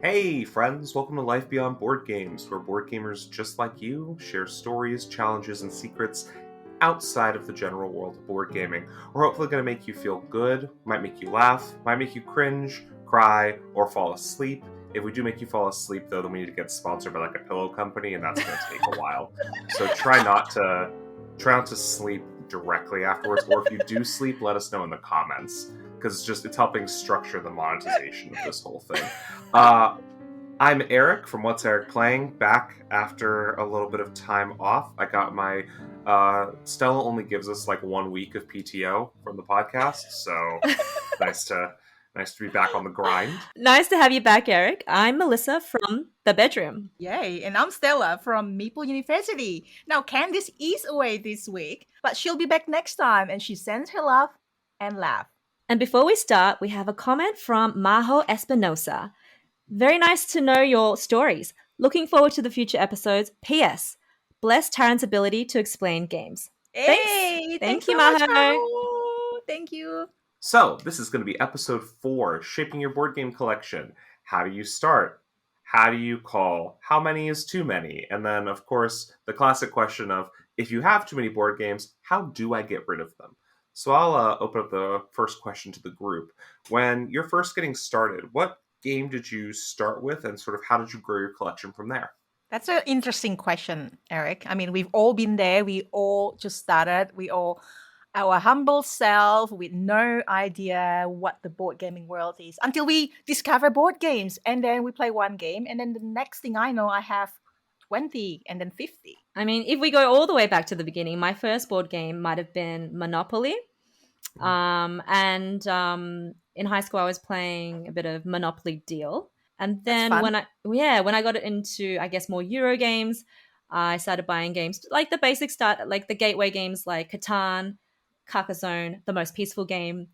Hey friends, welcome to Life Beyond Board Games, where board gamers just like you share stories, challenges, and secrets outside of the general world of board gaming. We're hopefully going to make you feel good, might make you laugh, might make you cringe, cry, or fall asleep. If we do make you fall asleep, though, then we need to get sponsored by like a pillow company, and that's going to take a while. So try not to sleep directly afterwards, or if you do sleep, let us know in the comments, because it's helping structure the monetization of this whole thing. I'm Eric from What's Eric Playing, back after a little bit of time off. I got my Stella only gives us like 1 week of PTO from the podcast, so nice to be back on the grind. Nice to have you back, Eric. I'm Melissa from The Bedroom. Yay, and I'm Stella from Maple University. Now, Candice is away this week, but she'll be back next time, and she sends her love and laugh. And before we start, we have a comment from Majo Espinosa. Very nice to know your stories. Looking forward to the future episodes. P.S. Bless Taryn's ability to explain games. Hey, Thank you, so much, Majo. Majo. Thank you. So, this is going to be episode 4, Shaping Your Board Game Collection. How do you start? How do you call? How many is too many? And then, of course, the classic question of, if you have too many board games, how do I get rid of them? So I'll open up the first question to the group. When you're first getting started, what game did you start with, and sort of how did you grow your collection from there? That's an interesting question, Eric. I mean, we've all been there. We all just started. We all, our humble self, with no idea what the board gaming world is, until we discover board games. And then we play one game. And then the next thing I know, I have 20 and then 50. I mean, if we go all the way back to the beginning, my first board game might have been Monopoly. In high school, I was playing a bit of Monopoly Deal. And then when I got into, I guess, more Euro games, I started buying games like the basic start, like the gateway games like Catan, Carcassonne, the most peaceful game.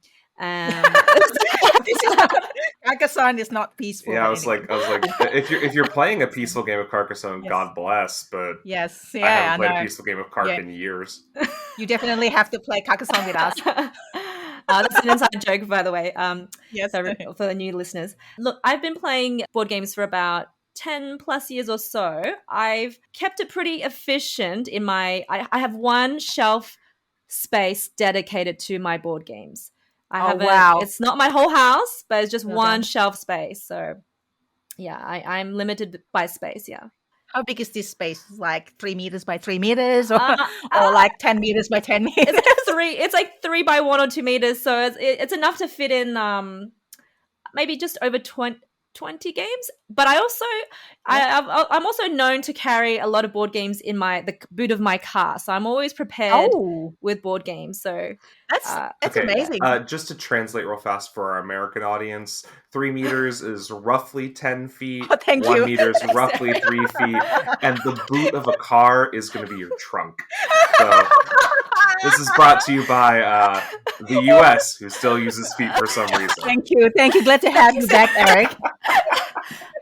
Carcassonne is not peaceful. Yeah, I was like, if you're playing a peaceful game of Carcassonne, yes. God bless. But yes, I haven't played a peaceful game of Carc in years. You definitely have to play Carcassonne with us. That's an inside joke, by the way. Yes, for the new listeners. Look, I've been playing board games for about 10 plus years or so. I've kept it pretty efficient in my. I have one shelf space dedicated to my board games. Wow. It's not my whole house, but it's just one shelf space. So, yeah, I'm limited by space, yeah. How big is this space? Like 3 meters by 3 meters, or like 10 meters by 10 meters? It's like 3 by 1 or 2 meters. So it's enough to fit in maybe just over 20 games. But I'm also known to carry a lot of board games in the boot of my car, so I'm always prepared with board games. So that's amazing. Just to translate real fast for our American audience, 3 meters is roughly 10 feet. 1 meter is roughly 3 feet, and the boot of a car is going to be your trunk. So this is brought to you by the U.S., who still uses feet for some reason. Thank you. Glad to have you back, Eric.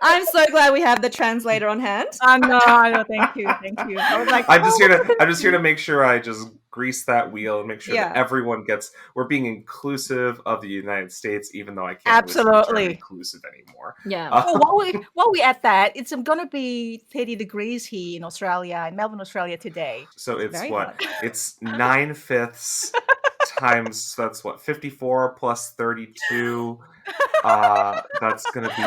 I'm so glad we have the translator on hand. No, thank you. I was like, I'm just here to make sure I just grease that wheel and make sure that everyone gets. We're being inclusive of the United States, even though I can't absolutely inclusive anymore. Yeah. While we at that, it's going to be 30 degrees here in Australia, in Melbourne, Australia today. So it's It's 9/5 times, that's 54 plus 32. That's gonna be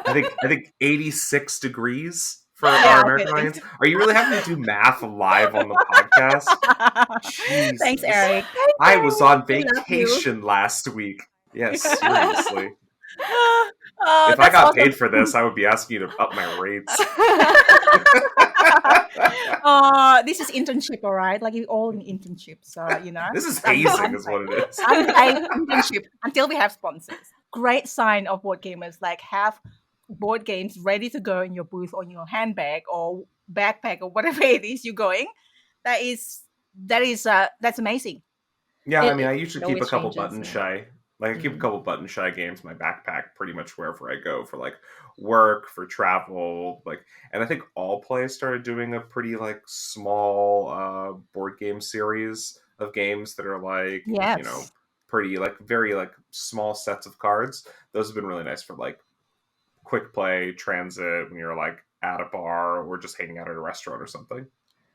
I think 86 degrees for our American audience. Are you really having to do math live on the podcast? Jesus. Thanks, Eric. I was on vacation last week. Yes, seriously. If I got paid for this, I would be asking you to up my rates. This is internship, all right? Like, you're all in internship, so you know. This is hazing, is what it is. Internship until we have sponsors. Great sign of board gamers, like have board games ready to go in your booth or in your handbag or backpack or whatever it is you're going. That's amazing. Yeah, I mean, I usually keep a couple button shy. Like, I keep a couple button shy games in my backpack pretty much wherever I go for, like, work, for travel, like, and I think All Play started doing a pretty, like, small board game series of games that are, like, you know, pretty, like, very, like, small sets of cards. Those have been really nice for, like, quick play transit when you're like at a bar or just hanging out at a restaurant or something.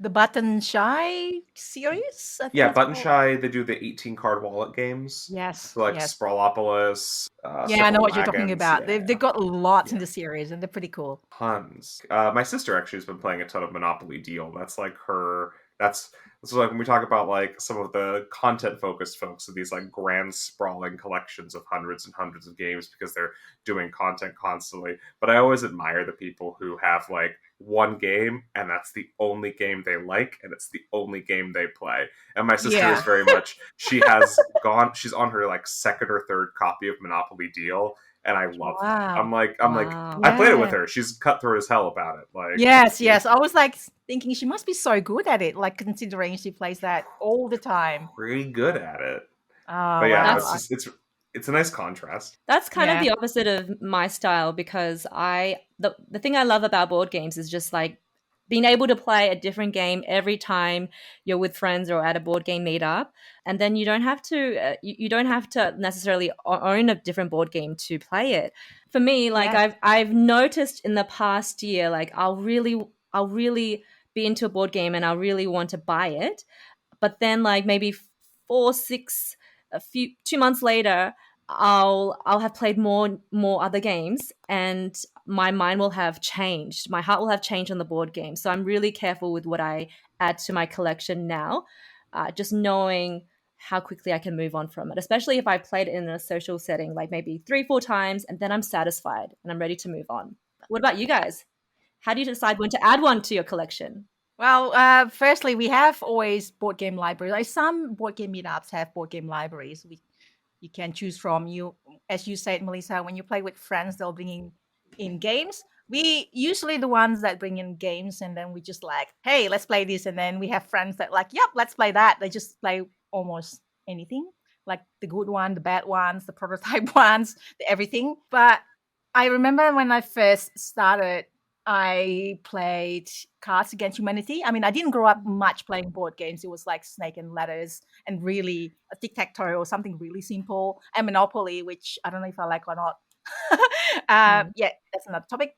The Button Shy series, I think Yeah, that's Button called. Shy, they do the 18 card wallet games. Yes, So like yes. Sprawlopolis, Yeah, I know Circle what you're talking Wagons. about. Yeah, They've got lots in yeah. the series, and they're pretty cool. Tons. My sister actually has been playing a ton of Monopoly Deal. That's like her. That's like when we talk about like some of the content focused folks of these like grand sprawling collections of hundreds and hundreds of games because they're doing content constantly. But I always admire the people who have like one game and that's the only game they like and it's the only game they play. And my sister Yeah. is very much. She's on her like second or third copy of Monopoly Deal and I love that. Wow. I'm like, Wow. I played it with Yeah. her. She's cutthroat as hell about it. Like, Yes, yes. I was like thinking she must be so good at it, like considering she plays that all the time. pretty good at it. But Oh, yeah, no, wow. That's it's a nice contrast. That's kind of Yeah. the opposite of my style because the thing I love about board games is just like being able to play a different game every time you're with friends or at a board game meetup, and then you don't have to you don't have to necessarily own a different board game to play it. For me, like Yes. I've noticed in the past year, like I'll really be into a board game and I'll really want to buy it, but then like maybe 4 6 a few 2 months later I'll have played more other games and my mind will have changed, my heart will have changed on the board game. So I'm really careful with what I add to my collection now, just knowing how quickly I can move on from it, especially if I played it in a social setting like maybe 3 4 times and then I'm satisfied and I'm ready to move on. What about you guys? How do you decide when to add one to your collection? Well, firstly, we have always board game libraries. Like some board game meetups have board game libraries. You can choose from. You, as you said, Melissa, when you play with friends, they'll bring in games. We usually the ones that bring in games, and then we just like, hey, let's play this. And then we have friends that like, yep, let's play that. They just play almost anything, like the good one, the bad ones, the prototype ones, the everything. But I remember when I first started, I played Cards Against Humanity. I mean, I didn't grow up much playing board games. It was like Snake and Ladders and really a tic-tac-toe or something really simple, and Monopoly, which I don't know if I like or not. Yeah, that's another topic.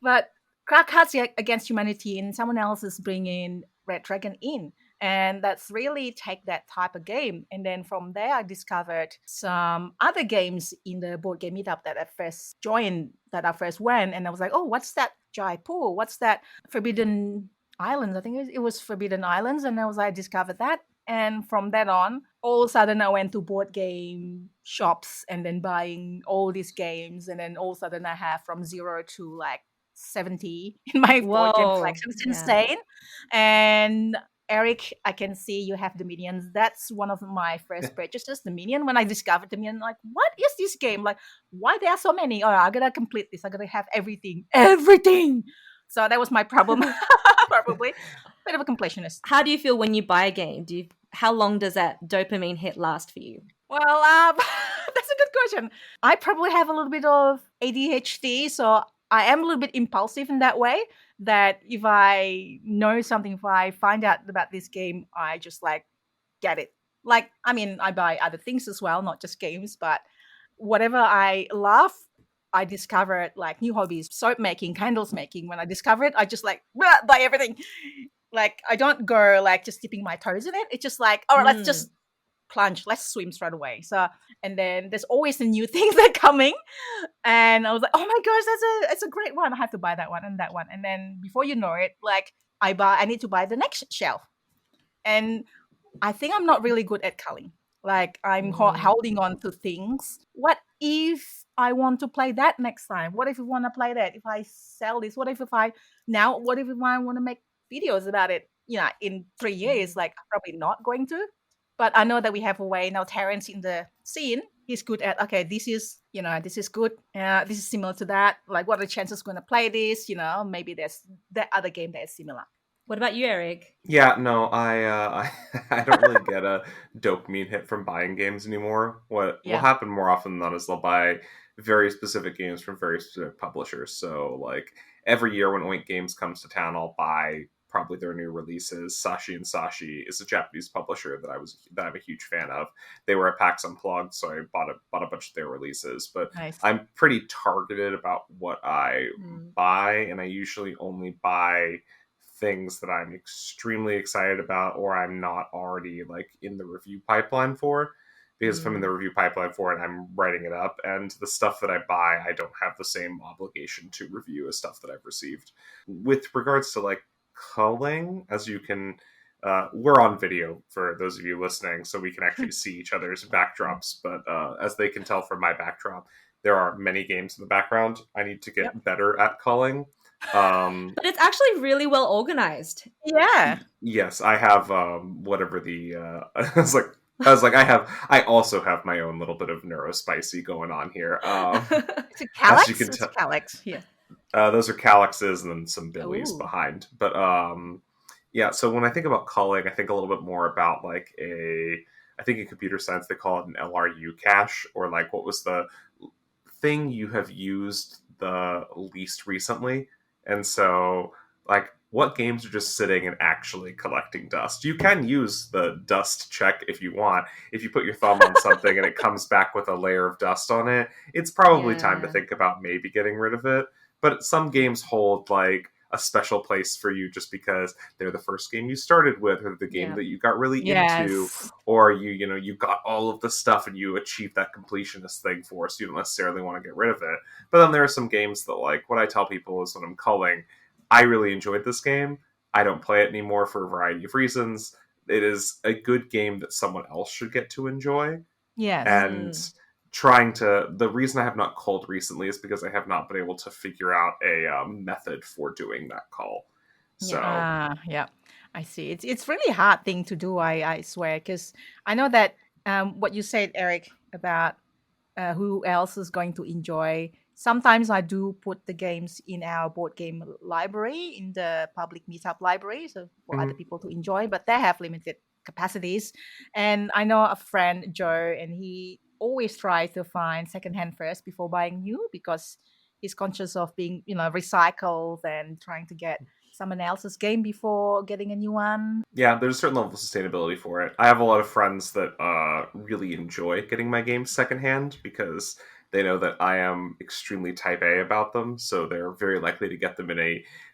But Cards Against Humanity and someone else is bringing Red Dragon in. And that's really take that type of game. And then from there, I discovered some other games in the board game meetup that I first joined, that I first went. And I was like, oh, what's that Jaipur? What's that Forbidden Islands? I think it was Forbidden Islands. And I discovered that. And from then on, all of a sudden I went to board game shops and then buying all these games. And then all of a sudden I have from 0 to like 70 in my board game Whoa. collection. It's Yeah. insane. And Eric, I can see you have Dominions. That's one of my first purchases, Dominion. When I discovered Dominion, like, what is this game? Like, why there are so many? Oh, I gotta complete this. I gotta have everything. Everything. So that was my problem. Probably. Bit of a completionist. How do you feel when you buy a game? How long does that dopamine hit last for you? Well, that's a good question. I probably have a little bit of ADHD, so I am a little bit impulsive in that way. That if I know something, if I find out about this game, I just like get it. Like, I mean, I buy other things as well, not just games, but whatever I love, I discovered like new hobbies, soap making, candles making. When I discover it, I just like buy everything. Like, I don't go like just dipping my toes in it. It's just like, all right, let's just plunge, let's swim straight away. So, and then there's always the new things that are coming, and I was like, oh my gosh, that's a great one. I have to buy that one and that one, and then before you know it, like I need to buy the next shelf, and I think I'm not really good at culling. Like I'm holding on to things. What if I want to play that next time? What if I want to play that? If I sell this, what if I want to make videos about it? You know, in 3 years, like I'm probably not going to. But I know that we have a way now. Terrence in the scene, he's good at this is good. This is similar to that. Like, what are the chances going to play this? You know, maybe there's that other game that is similar. What about you, Eric? Yeah, no, I don't really get a dopamine hit from buying games anymore. What will happen more often than not is they'll buy very specific games from very specific publishers. So, like, every year when Oink Games comes to town, I'll buy probably their new releases. Sashi and Sashi is a Japanese publisher that I'm a huge fan of. They were at PAX Unplugged, so I bought a bunch of their releases. But Nice. I'm pretty targeted about what I buy, and I usually only buy things that I'm extremely excited about or I'm not already like in the review pipeline for. Because if I'm in the review pipeline for it, I'm writing it up, and the stuff that I buy, I don't have the same obligation to review as stuff that I've received. With regards to like culling, as you can, we're on video for those of you listening, so we can actually see each other's backdrops. But as they can tell from my backdrop, there are many games in the background. I need to get better at culling. But it's actually really well organized. Yeah. Yes, I have whatever the I was like, I also have my own little bit of neurospicy going on here. It's a calyx? As you can It's tell, a calyx, yeah. those are calyxes and then some billies Ooh. behind. But yeah, so when I think about culling, I think a little bit more about like I think in computer science they call it an LRU cache, or like what was the thing you have used the least recently. And so like what games are just sitting and actually collecting dust? You can use the dust check if you want. If you put your thumb on something and it comes back with a layer of dust on it, it's probably time to think about maybe getting rid of it. But some games hold like a special place for you just because they're the first game you started with, or the game that you got really into, or you got all of the stuff and you achieved that completionist thing for, so you don't necessarily want to get rid of it. But then there are some games that, like, what I tell people is when I'm culling, I really enjoyed this game. I don't play it anymore for a variety of reasons. It is a good game that someone else should get to enjoy. Yes. And the reason I have not culled recently is because I have not been able to figure out a method for doing that cull. So yeah, I see. It's really hard thing to do. I swear, because I know that what you said, Eric, about who else is going to enjoy. Sometimes I do put the games in our board game library, in the public meetup library, so for other people to enjoy, but they have limited capacities. And I know a friend, Joe, and he always tries to find secondhand first before buying new, because he's conscious of being, recycled and trying to get someone else's game before getting a new one. Yeah, there's a certain level of sustainability for it. I have a lot of friends that really enjoy getting my games secondhand because they know that I am extremely type A about them, so they're very likely to get them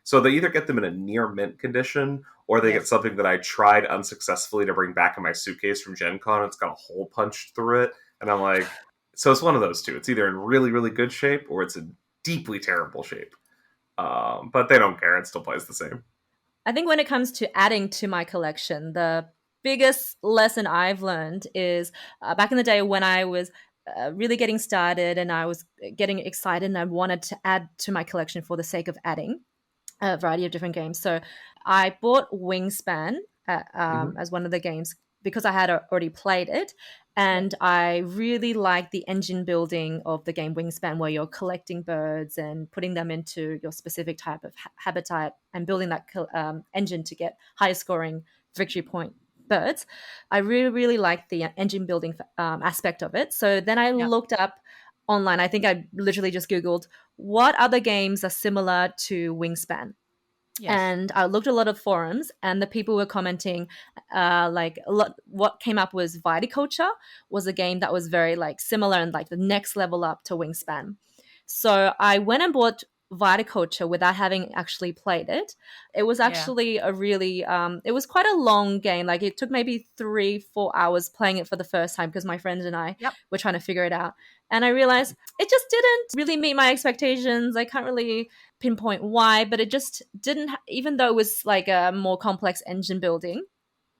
so they either get them in a near mint condition, or they get something that I tried unsuccessfully to bring back in my suitcase from Gen Con. It's got a hole punched through it, and I'm like, so it's one of those two. It's either in really, really good shape, or it's in deeply terrible shape. But they don't care. It still plays the same. I think when it comes to adding to my collection, the biggest lesson I've learned is back in the day when I was really getting started and I was getting excited and I wanted to add to my collection for the sake of adding a variety of different games. So I bought Wingspan as one of the games because I had already played it. And I really like the engine building of the game Wingspan, where you're collecting birds and putting them into your specific type of habitat and building that engine to get high scoring victory point birds. I really, really like the engine building aspect of it. So then I looked up online. I think I literally just Googled what other games are similar to Wingspan. Yes. And I looked at a lot of forums, and the people were commenting, what came up was Viticulture was a game that was very like similar and like the next level up to Wingspan. So I went and bought Viticulture without having actually played it. It was actually a really, it was quite a long game. Like it took maybe 3-4 hours playing it for the first time because my friends and I were trying to figure it out. And I realized it just didn't really meet my expectations. I can't really pinpoint why, but it just didn't, even though it was like a more complex engine building,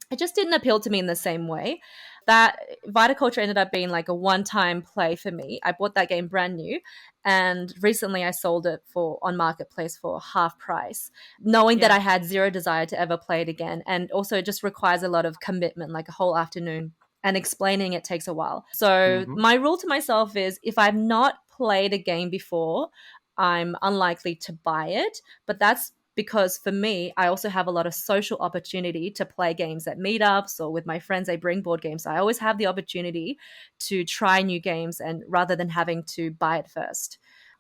it just didn't appeal to me in the same way. That Viticulture ended up being like a one-time play for me. I bought that game brand new, and recently I sold it on Marketplace for half price, knowing that I had zero desire to ever play it again. And also it just requires a lot of commitment, like a whole afternoon, and explaining it takes a while. So my rule to myself is if I've not played a game before, I'm unlikely to buy it. But that's because for me, I also have a lot of social opportunity to play games at meetups or with my friends. They bring board games. So I always have the opportunity to try new games, and rather than having to buy it first.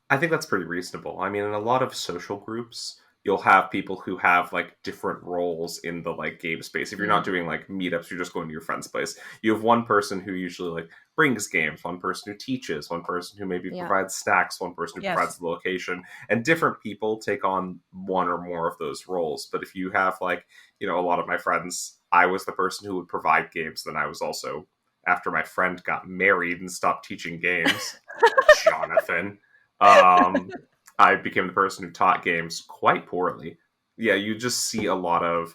I think that's pretty reasonable. I mean, in a lot of social groups, you'll have people who have like different roles in the like game space. If you're not doing like meetups, you're just going to your friend's place. You have one person who usually like brings games, one person who teaches, one person who maybe provides snacks, one person who provides the location, and different people take on one or more of those roles. But if you have like, you know, a lot of my friends, I was the person who would provide games. Then I was also, after my friend got married and stopped teaching games, Jonathan, I became the person who taught games quite poorly. Yeah, you just see a lot of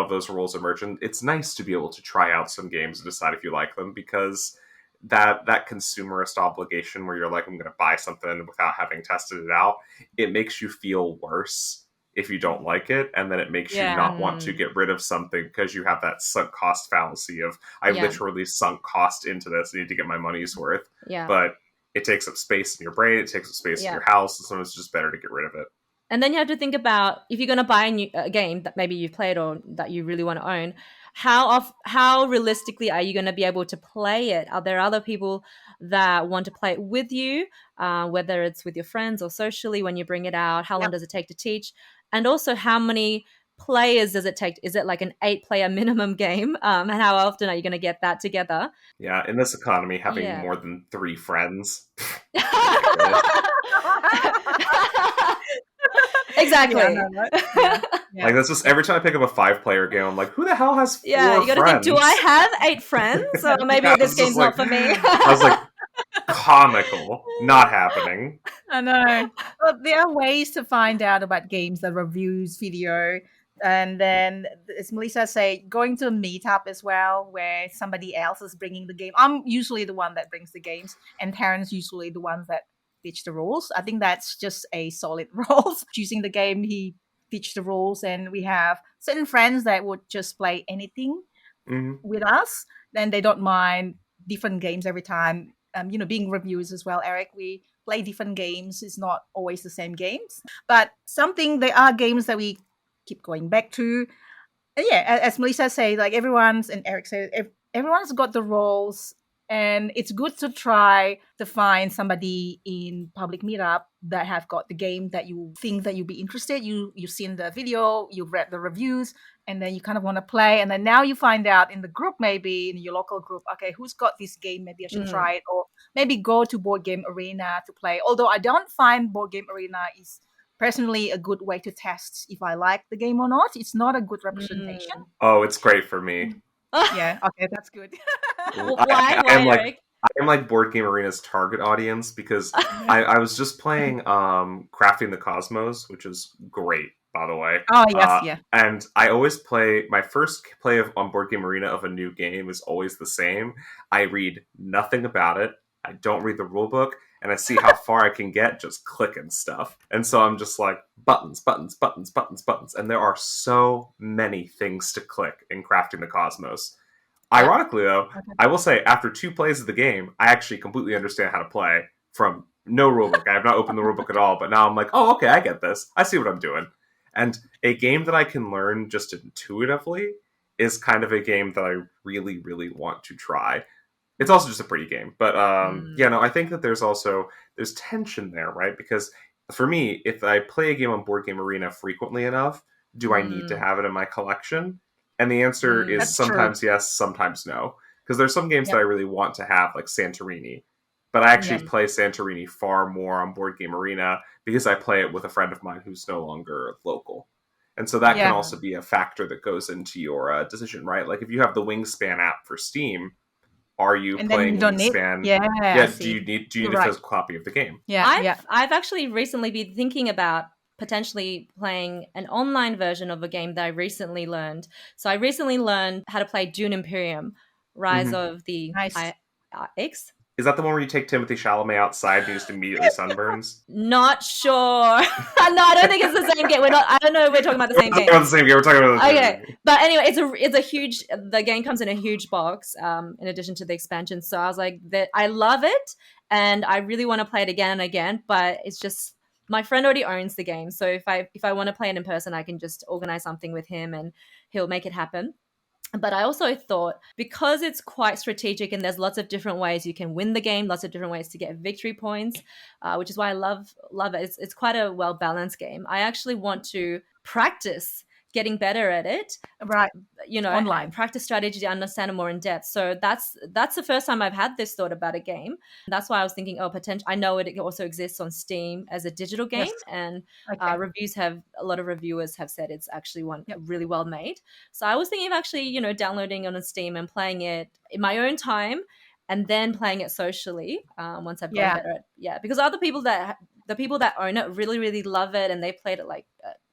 those roles emerge, and it's nice to be able to try out some games and decide if you like them, because that consumerist obligation where you're like, I'm going to buy something without having tested it out, it makes you feel worse if you don't like it, and then it makes you not want to get rid of something because you have that sunk cost fallacy of, I literally sunk cost into this, I need to get my money's worth. But it takes up space in your brain, it takes up space in your house, and so it's just better to get rid of it. And then you have to think about, if you're going to buy a game that maybe you've played or that you really want to own, how realistically are you going to be able to play it? Are there other people that want to play it with you, whether it's with your friends or socially when you bring it out? How long does it take to teach? And also, how many players does it take? Is it like an 8-player minimum game? And how often are you going to get that together? Yeah, in this economy, having more than 3 friends. Exactly. Like, that's just, every time I pick up a 5-player game, I'm like, who the hell has 4 you gotta friends? think, do I have 8 friends? Or maybe this game's not for me. I was like, comical, not happening. I know. Well, there are ways to find out about games, the reviews video, and then, as Melissa said, going to a meetup as well, where somebody else is bringing the game. I'm usually the one that brings the games, and Terren's usually the ones that teach the rules. I think that's just a solid role. Choosing the game, he teach the rules, and we have certain friends that would just play anything with us. Then they don't mind different games every time. Being reviewers as well, Eric, we play different games. It's not always the same games, but there are games that we keep going back to. And as Melissa said, like everyone's, and Eric said, everyone's got the roles. And it's good to try to find somebody in public meetup that have got the game that you think that you'll be interested. You've seen the video, you've read the reviews, and then you kind of want to play. And then now you find out in the group, maybe in your local group, okay, who's got this game? Maybe I should try it. Or maybe go to Board Game Arena to play. Although I don't find Board Game Arena is personally a good way to test if I like the game or not. It's not a good representation. Oh, it's great for me. Yeah, okay, that's good. Why, Eric? I'm like Board Game Arena's target audience, because I was just playing Crafting the Cosmos, which is great, by the way. Oh, yes, And I always play, my first play on Board Game Arena of a new game is always the same. I read nothing about it. I don't read the rule book, and I see how far I can get just clicking stuff. And so I'm just like, buttons, buttons, buttons, buttons, buttons. And there are so many things to click in Crafting the Cosmos. Ironically, though, I will say, after 2 plays of the game, I actually completely understand how to play from no rulebook. I have not opened the rulebook at all, but now I'm like, oh, okay, I get this. I see what I'm doing. And a game that I can learn just intuitively is kind of a game that I really, really want to try. It's also just a pretty game. But, I think that there's tension there, right? Because for me, if I play a game on Board Game Arena frequently enough, do I need to have it in my collection? And the answer is sometimes yes, sometimes no. Because there's some games that I really want to have, like Santorini. But I actually play Santorini far more on Board Game Arena because I play it with a friend of mine who's no longer local. And so that can also be a factor that goes into your decision, right? Like if you have the Wingspan app for Steam, are you playing Wingspan? Do you need a physical copy of the game? I've actually recently been thinking about potentially playing an online version of a game that I recently learned. So I recently learned how to play Dune Imperium, Rise of the X. Is that the one where you take Timothée Chalamet outside and he just immediately sunburns? Not sure. No, I don't think it's the same game. I don't know if we're talking about the same game. We're talking about the same game. But anyway, it's a huge, the game comes in a huge box, in addition to the expansion. So I was like, I love it and I really want to play it again and again, but it's just, my friend already owns the game. So if I want to play it in person, I can just organize something with him and he'll make it happen. But I also thought, because it's quite strategic and there's lots of different ways you can win the game, lots of different ways to get victory points, which is why I love it. It's quite a well-balanced game. I actually want to practice getting better at it, Right. Online. practice strategy to understand it more in depth. So that's the first time I've had this thought about a game. That's why I was thinking, potential. I know it also exists on Steam as a digital game, Yes. and Okay. a lot of reviewers have said it's actually really well made. So I was thinking of actually, downloading it on Steam and playing it in my own time, and then playing it socially once I've gotten better at because the people that own it really, really love it, and they played it like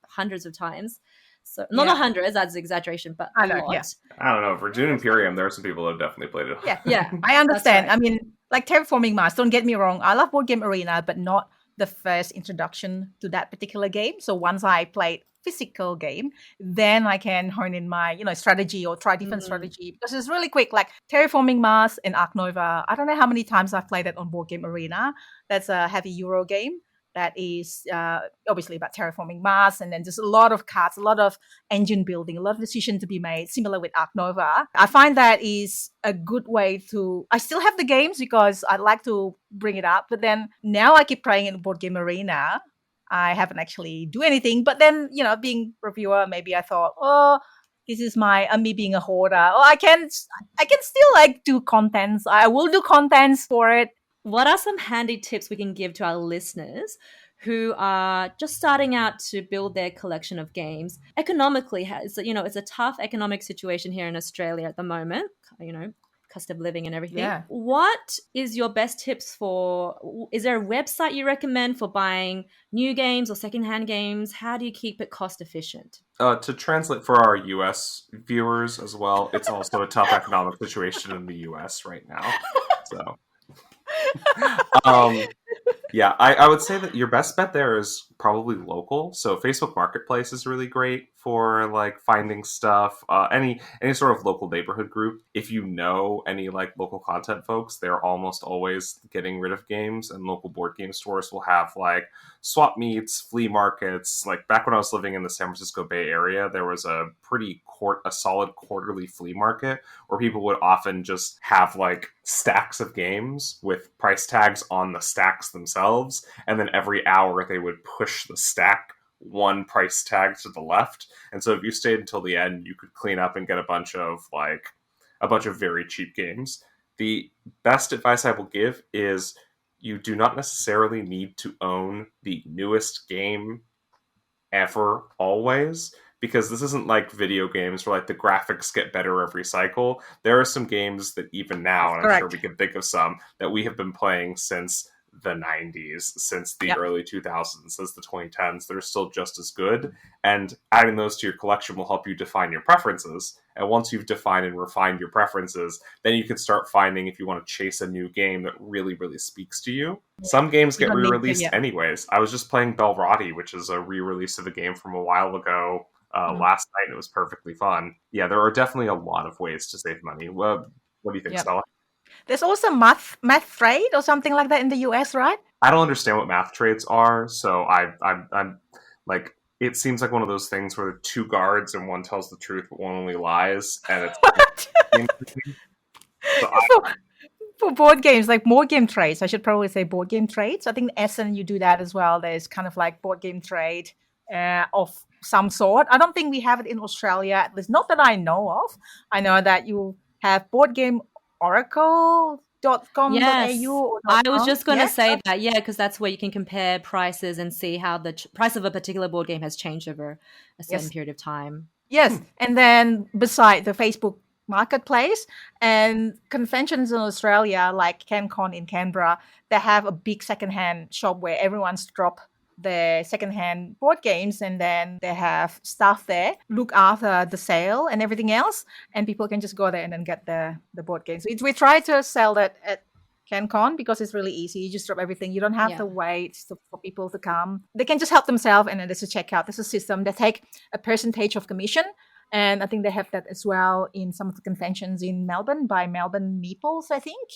hundreds of times. So not hundreds, that's an exaggeration, but a lot. Yeah. I don't know. For Dune Imperium, there are some people who have definitely played it. Yeah. I understand. Right. I mean, like Terraforming Mars, don't get me wrong. I love Board Game Arena, but not the first introduction to that particular game. So once I played physical game, then I can hone in my, strategy or try different strategy, because it's really quick. Like Terraforming Mars and Ark Nova, I don't know how many times I've played it on Board Game Arena. That's a heavy Euro game that is obviously about terraforming Mars, and then there's a lot of cards, a lot of engine building, a lot of decisions to be made, similar with Ark Nova. I find that is a good way to, I still have the games because I'd like to bring it up, but then now I keep playing in Board Game Arena. I haven't actually do anything, but then, being reviewer, maybe I thought, this is me being a hoarder. I can still like do contents. I will do contents for it. What are some handy tips we can give to our listeners who are just starting out to build their collection of games? Economically, it's a tough economic situation here in Australia at the moment, cost of living and everything. Yeah. What is your best tips is there a website you recommend for buying new games or secondhand games? How do you keep it cost efficient? To translate for our US viewers as well, it's also a tough economic situation in the US right now. So yeah, I would say that your best bet there is probably local. So Facebook Marketplace is really great for like finding stuff. Any sort of local neighborhood group. If you know any like local content folks, they're almost always getting rid of games, and local board game stores will have like swap meets, flea markets. Like back when I was living in the San Francisco Bay Area, there was a solid quarterly flea market where people would often just have like stacks of games with price tags on the stacks themselves, and then every hour they would push the stack one price tag to the left, and so if you stayed until the end, you could clean up and get a bunch of very cheap games. The best advice I will give is you do not necessarily need to own the newest game ever always, because this isn't like video games where like the graphics get better every cycle. There are some games that even now, and I'm sure we can think of some, that we have been playing since the 90s, since the early 2000s, since the 2010s. They're still just as good, and adding those to your collection will help you define your preferences. And once you've defined and refined your preferences, then you can start finding if you want to chase a new game that really, really speaks to you. Some games get re-released anyways. I was just playing Belrati, which is a re-release of a game from a while ago, last night. It was perfectly fun. Yeah, there are definitely a lot of ways to save money. What do you think, Stella? There's also math trade or something like that in the US, right? I don't understand what math trades are, so I'm like, it seems like one of those things where two guards and one tells the truth but one only lies, and it's for board games, like board game trades. I should probably say board game trades. I think in Essen you do that as well. There's kind of like board game trade of some sort. I don't think we have it in Australia, at least not that I know of. I know that you have board game oracle.com.au. Yes, I was just going to say that, because that's where you can compare prices and see how the price of a particular board game has changed over a certain period of time. Yes, and then beside the Facebook Marketplace and conventions in Australia, like CanCon in Canberra, they have a big secondhand shop where everyone's drop their secondhand board games, and then they have staff there look after the sale and everything else, and people can just go there and then get the board games. We try to sell that at CanCon because it's really easy. You just drop everything. You don't have to wait for people to come. They can just help themselves, and then there's a checkout. There's a system. They take a percentage of commission, and I think they have that as well in some of the conventions in Melbourne by Melbourne Meeples, I think.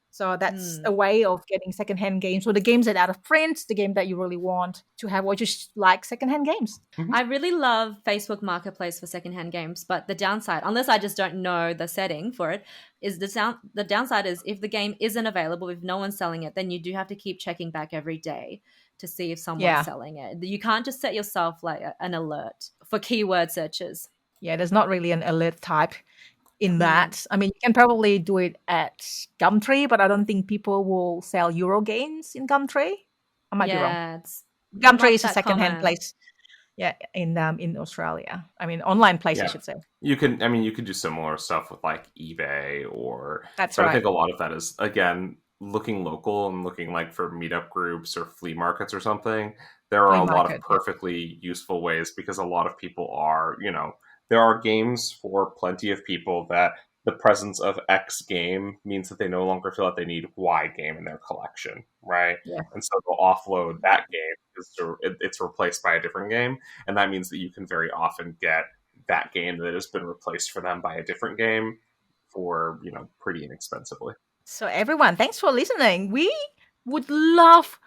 So that's a way of getting secondhand games, or the games that are out of print, the game that you really want to have, or just like secondhand games. Mm-hmm. I really love Facebook Marketplace for secondhand games, but the downside, unless I just don't know the setting for it, is the downside is if the game isn't available, if no one's selling it, then you do have to keep checking back every day to see if someone's selling it. You can't just set yourself like an alert for keyword searches. Yeah, there's not really an alert type in that. I mean, you can probably do it at Gumtree, but I don't think people will sell Euro games in Gumtree. I might be wrong. Gumtree is a second-hand place. Yeah, in Australia. I mean, online place, I should say. You can do similar stuff with like eBay or. That's but right. I think a lot of that is again looking local and looking like for meetup groups or flea markets or something. There are a lot of perfectly useful ways because a lot of people are, there are games for plenty of people that the presence of X game means that they no longer feel that they need Y game in their collection, right? Yeah. And so they'll offload that game because it's replaced by a different game, and that means that you can very often get that game that has been replaced for them by a different game for, pretty inexpensively. So everyone, thanks for listening. We would love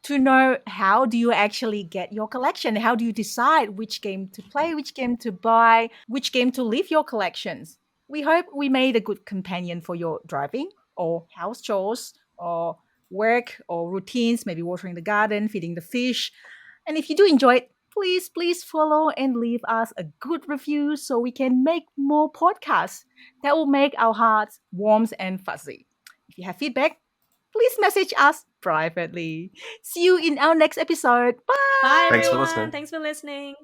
to know, how do you actually get your collection? How do you decide which game to play, which game to buy, which game to leave your collections? We hope we made a good companion for your driving or house chores or work or routines, maybe watering the garden, feeding the fish. And if you do enjoy it, please follow and leave us a good review so we can make more podcasts that will make our hearts warm and fuzzy. If you have feedback, please message us privately. See you in our next episode. Bye. Bye, Thanks everyone. for listening. Thanks for listening.